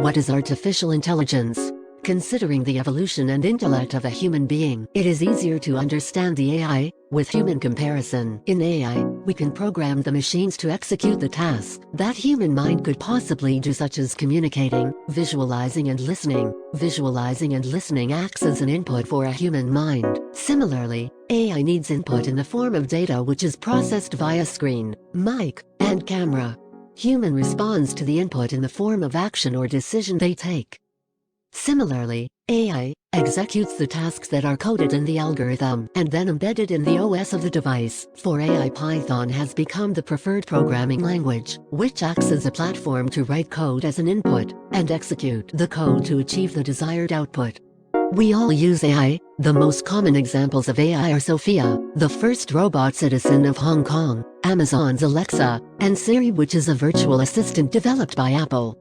What is artificial intelligence? Considering the evolution and intellect of a human being, it is easier to understand the AI with human comparison. In AI, we can program the machines to execute the task that human mind could possibly do, such as communicating, visualizing and listening. Visualizing and listening acts as an input for a human mind. Similarly, AI needs input in the form of data which is processed via screen, mic, and camera. Human responds to the input in the form of action or decision they take. Similarly, AI executes the tasks that are coded in the algorithm and then embedded in the OS of the device. For AI, Python has become the preferred programming language, which acts as a platform to write code as an input and execute the code to achieve the desired output. We all use AI. The most common examples of AI are Sophia, the first robot citizen of Hong Kong, Amazon's Alexa, and Siri, which is a virtual assistant developed by Apple.